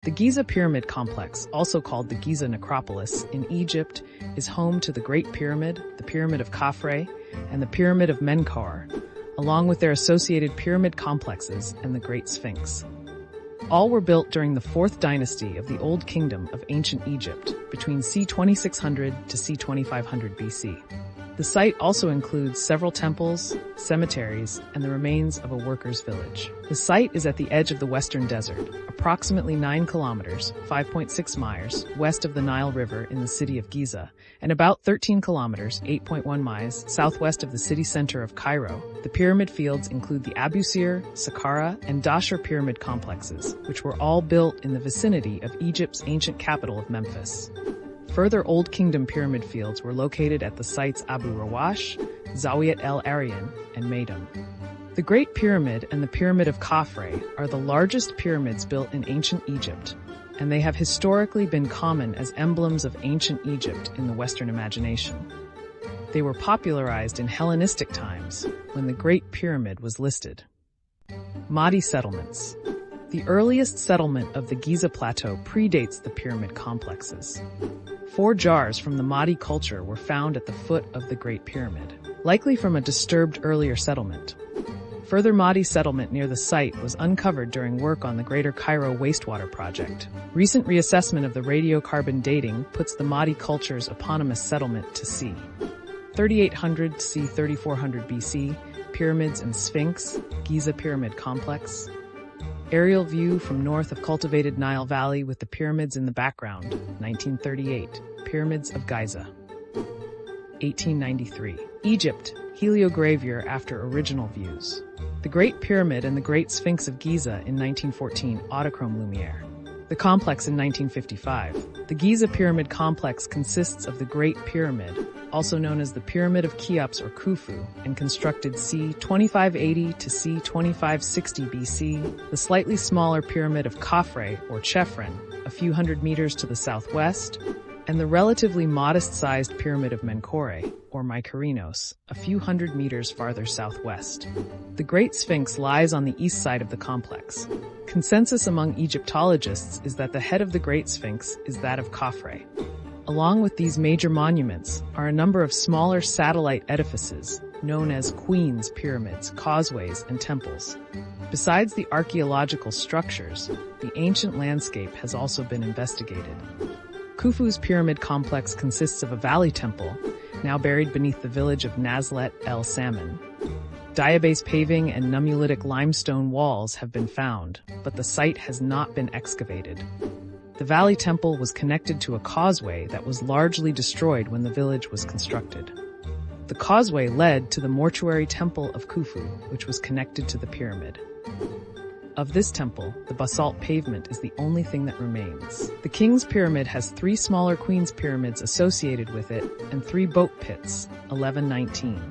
The Giza Pyramid Complex, also called the Giza necropolis, in Egypt, is home to the Great Pyramid, the Pyramid of Khafre, and the Pyramid of Menkaure, along with their associated pyramid complexes and the Great Sphinx. All were built during the Fourth Dynasty of the Old Kingdom of Ancient Egypt, between c. 2600 to c. 2500 BC. The site also includes several temples, cemeteries, and the remains of a workers' village. The site is at the edge of the Western Desert, approximately 9 kilometers, 5.6 miles, west of the Nile River in the city of Giza, and about 13 kilometers, 8.1 miles, southwest of the city center of Cairo. The pyramid fields include the Abusir, Saqqara, and Dahshur pyramid complexes, which were all built in the vicinity of Egypt's ancient capital of Memphis. Further Old Kingdom pyramid fields were located at the sites Abu Rawash, Zawiyat el Aryan, and Maydum. The Great Pyramid and the Pyramid of Khafre are the largest pyramids built in ancient Egypt, and they have historically been common as emblems of ancient Egypt in the Western imagination. They were popularized in Hellenistic times, when the Great Pyramid was listed. Mahdi settlements. The earliest settlement of the Giza Plateau predates the pyramid complexes. 4 jars from the Mahdi culture were found at the foot of the Great Pyramid, likely from a disturbed earlier settlement. Further Mahdi settlement near the site was uncovered during work on the Greater Cairo Wastewater Project. Recent reassessment of the radiocarbon dating puts the Mahdi culture's eponymous settlement to c. 3800 to c. 3400 BC, Pyramids and Sphinx, Giza Pyramid Complex. Aerial view from north of cultivated Nile Valley with the pyramids in the background, 1938, Pyramids of Giza. 1893. Egypt, heliogravure after original views. The Great Pyramid and the Great Sphinx of Giza in 1914, autochrome lumiere. The complex in 1955. The Giza Pyramid Complex consists of the Great Pyramid, also known as the Pyramid of Cheops or Khufu, and constructed c. 2580 to c. 2560 BC, the slightly smaller Pyramid of Khafre or Chephren, a few hundred meters to the southwest, and the relatively modest-sized Pyramid of Menkaure, or Mykerinos, a few hundred meters farther southwest. The Great Sphinx lies on the east side of the complex. Consensus among Egyptologists is that the head of the Great Sphinx is that of Khafre. Along with these major monuments are a number of smaller satellite edifices, known as Queen's pyramids, causeways, and temples. Besides the archaeological structures, the ancient landscape has also been investigated. Khufu's pyramid complex consists of a valley temple, now buried beneath the village of Nazlet el Salmon. Diabase paving and nummulitic limestone walls have been found, but the site has not been excavated. The valley temple was connected to a causeway that was largely destroyed when the village was constructed. The causeway led to the mortuary temple of Khufu, which was connected to the pyramid. Of this temple, the basalt pavement is the only thing that remains. The King's Pyramid has 3 smaller Queen's Pyramids associated with it and 3 boat pits, 1119.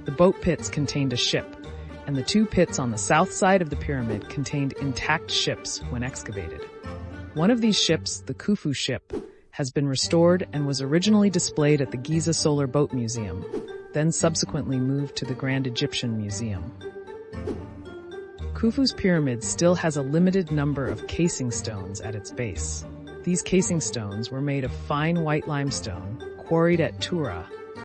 The boat pits contained a ship, and the 2 pits on the south side of the pyramid contained intact ships when excavated. One of these ships, the Khufu ship, has been restored and was originally displayed at the Giza Solar Boat Museum, then subsequently moved to the Grand Egyptian Museum. Khufu's pyramid still has a limited number of casing stones at its base. These casing stones were made of fine white limestone, quarried at Tura,